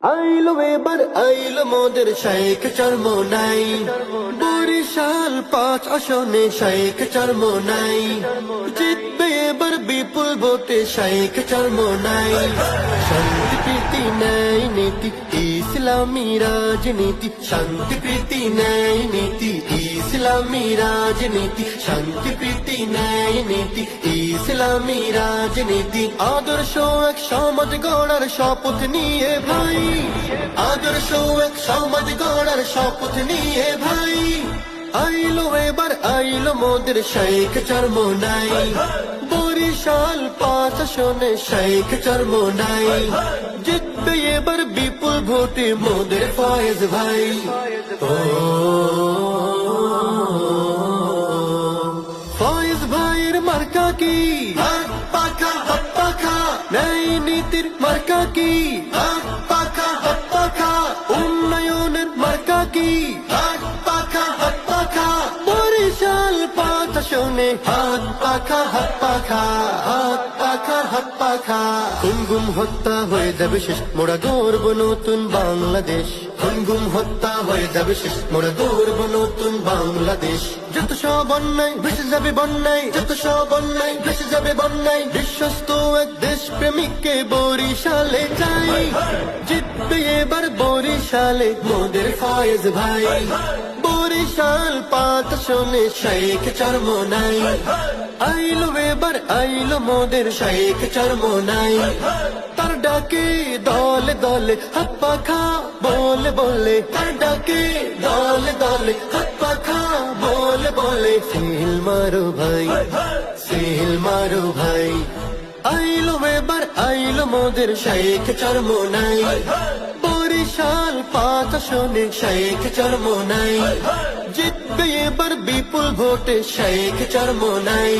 আইলো এবার আইলো মোদের শাইখ চরমোনাই, বরিশাল 5 আসনে শাইখ চরমোনাই, জিতবে এবার বিপুল ভোটে শাইখ চরমোনাই। শান্তি প্রীতি ন্যায় নীতি ইসলামী রাজনীতি, শান্তি প্রীতি ন্যায় নীতি ইসলামী রাজনীতি, শান্তি প্রীতি ন্যায় নীতি ইসলামী রাজনীতি। আদর্শ এক সমাজ গড়ার শপথ নিয়ে ভাই, আদর্শ এক সমাজ গড়ার শপথ নিয়ে ভাই, আইলো এবার আইলো মোদের শাইখ চরমোনাই, বরিশাল 5 আসনে শাইখ চরমোনাই, জিতবে এবার বিপুল ভোটে মোদের ফয়েজ ভাই। ও ফয়েজ ভাইয়ের মার্কা কি? হাত পাখা হাত পাখা। ন্যায় নীতির মার্কা কি? হাত পাখা হাত পাখা। উন্নয়নের মার্কা কি? হাত পাখা হাত পাখা। বরিশাল 5 আসনে হাত পাখা হাত পাখা, হাত পাখা হাত পাখা। গুম হত্যা হয়ে যাবে শেষ, মোরা গর্ব নতুন বাংলাদেশ। গুম হত্যা হয়ে যাবে শেষ, মোরা গর্ব নতুন বাংলাদেশ। যত সব অন্যায় ভেসে যাবে বন্যায়, যত সব অন্যায় ভেসে যাবে বন্যায়। বিশ্বস্ত এক দেশ প্রেমিককে বরিশালে চাই, জিতবে এবার বরিশালে মোদের ফয়েজ ভাই। বরিশাল 5 আসনে শাইখ চরমোনাই, আইলো এবার আইলো মোদের শাইখ চরমোনাই। তার ডাকে দলে দলে হাত পাখা বলে বলে, তার ডাকে দলে দলে হাত পাখা বলে বলে। সিল মারো ভাই, সিল মারো ভাই, আইলো এবার আইলো মোদের শাইখ চরমোনাই, বরিশাল 5 আসনে শাইখ চরমোনাই, জিতবে এবার বিপুল ভোটে শাইখ চরমোনাই।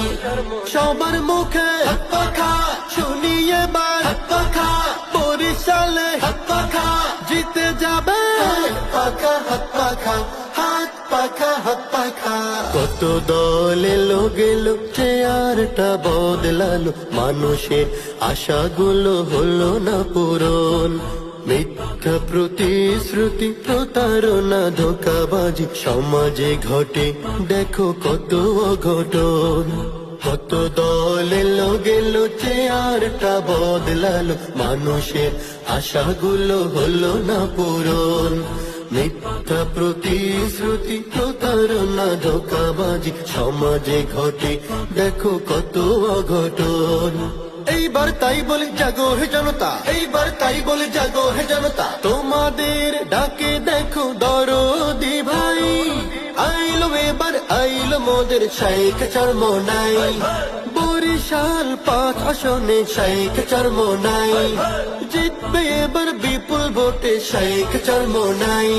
সবার মুখে হাত পাখা শুনি এবার হাত পাখা, বরিশালে হাত পাখা জিতে যাবে। হাত পাখা হাত পাখা, হাত পাখা হাত পাখা। কত দল এলো গেল, চেয়ারটা বদলালো, মানুষের আশাগুলো হলো না পূরণ। মিথ্যা প্রতিশ্রুতি প্রতারণা ধোঁকাবাজি সমাজে ঘটে, দেখো কত অঘটন। কত দল এলো গেল, চেয়ারটা বদলালো, মানুষের আশাগুলো হলো না পূরণ। মিথ্যা প্রতিশ্রুতি প্রতারণা ধোঁকাবাজি সমাজে ঘটে, দেখো কত অঘটন। এইবার তাই বলে জাগো হে জনতা, এইবার তাই বলে জাগো হে জনতা, তোমাদের ডাকে দেখো দরদি ভাই। আইলো এবার আইলো মোদের শাইখ চরমোনাই, বরিশাল 5 আসনে শাইখ চরমোনাই, জিতবে এবার বিপুল ভোটে শাইখ চরমোনাই।